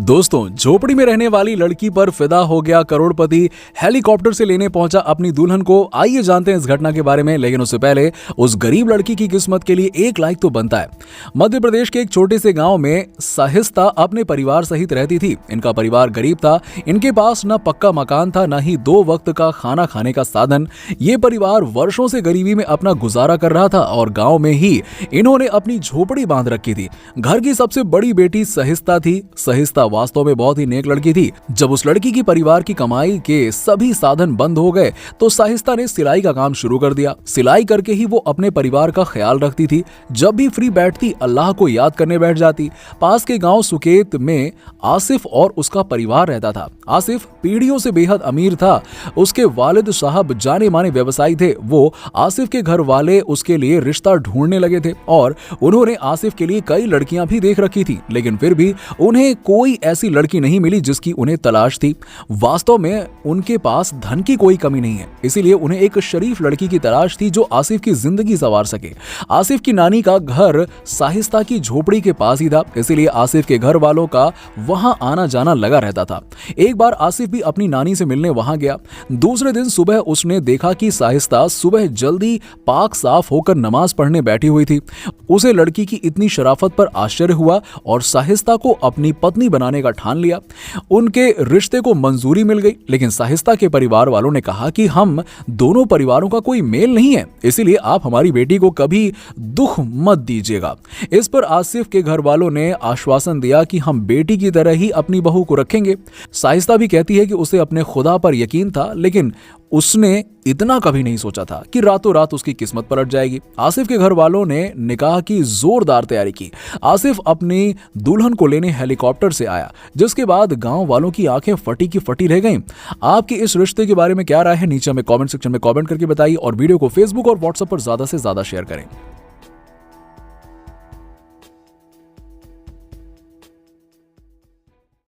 दोस्तों, झोपड़ी में रहने वाली लड़की पर फिदा हो गया करोड़पति, हेलीकॉप्टर से लेने पहुंचा अपनी दुल्हन को। आइए जानते हैं इस घटना के बारे में, लेकिन उससे पहले उस गरीब लड़की की किस्मत के लिए एक लाइक तो बनता है। मध्य प्रदेश के एक छोटे से गांव में साहिस्ता अपने परिवार सहित रहती थी। इनका परिवार गरीब था, इनके पास न पक्का मकान था, न ही 2 वक्त का खाना खाने का साधन। ये परिवार वर्षों से गरीबी में अपना गुजारा कर रहा था और गाँव में ही इन्होंने अपनी झोपड़ी बांध रखी थी। घर की सबसे बड़ी बेटी साहिस्ता थी। साहिस्ता वास्तव में बहुत ही नेक लड़की थी। जब उस लड़की की परिवार की कमाई के सभी साधन बंद हो गए तो साहिस्ता ने सिलाई का काम शुरू कर दिया। सिलाई करके ही वो अपने परिवार का ख्याल रखती थी। जब भी फ्री बैठती अल्लाह को याद करने बैठ जाती। पास के गांव सुकेत में आसिफ और उसका परिवार रहता था। आसिफ पीढ़ियों से बेहद अमीर था। उसके वालिद साहब जाने माने व्यवसायी थे। वो आसिफ के घर वाले उसके लिए रिश्ता ढूंढने लगे थे और उन्होंने आसिफ के लिए कई लड़कियां भी देख रखी थी, लेकिन फिर भी उन्हें कोई ऐसी लड़की नहीं मिली जिसकी उन्हें तलाश थी। वास्तव में उनके पास धन की कोई कमी नहीं है, इसीलिए उन्हें एक शरीफ लड़की की तलाश थी जो आसिफ की जिंदगी संवार सके। आसिफ की नानी का घर साहिस्ता की झोपड़ी के पास ही था, इसीलिए आसिफ के घर वालों का वहां आना जाना लगा रहता था। एक बार आसिफ भी अपनी नानी से मिलने वहां गया। दूसरे दिन सुबह उसने देखा कि साहिस्ता सुबह जल्दी पाक साफ होकर नमाज पढ़ने बैठी हुई थी। उसे लड़की की इतनी शराफत पर आश्चर्य हुआ और साहिस्ता को अपनी पत्नी बनाने का ठान लिया। उनके रिश्ते को मंजूरी मिल गई, लेकिन साहिस्ता के परिवार वालों ने कहा कि हम दोनों परिवारों का कोई मेल नहीं है, इसीलिए आप हमारी बेटी को कभी दुख मत दीजिएगा। इस पर आसिफ के घर वालों ने आश्वासन दिया कि हम बेटी की तरह ही अपनी बहू को रखेंगे। साहिस्ता भी कहती है कि उसे अपने खुदा पर यकीन था, लेकिन उसने इतना कभी नहीं सोचा था कि रातों रात उसकी किस्मत पलट जाएगी। आसिफ के घर वालों ने निकाह की जोरदार तैयारी की। आसिफ अपनी दुल्हन को लेने हेलीकॉप्टर से आया, जिसके बाद गांव वालों की आंखें फटी की फटी रह गईं। आपकी इस रिश्ते के बारे में क्या राय है, नीचे हमें कमेंट सेक्शन में कमेंट करके बताइए और वीडियो को फेसबुक और व्हाट्सएप पर ज्यादा से ज्यादा शेयर करें।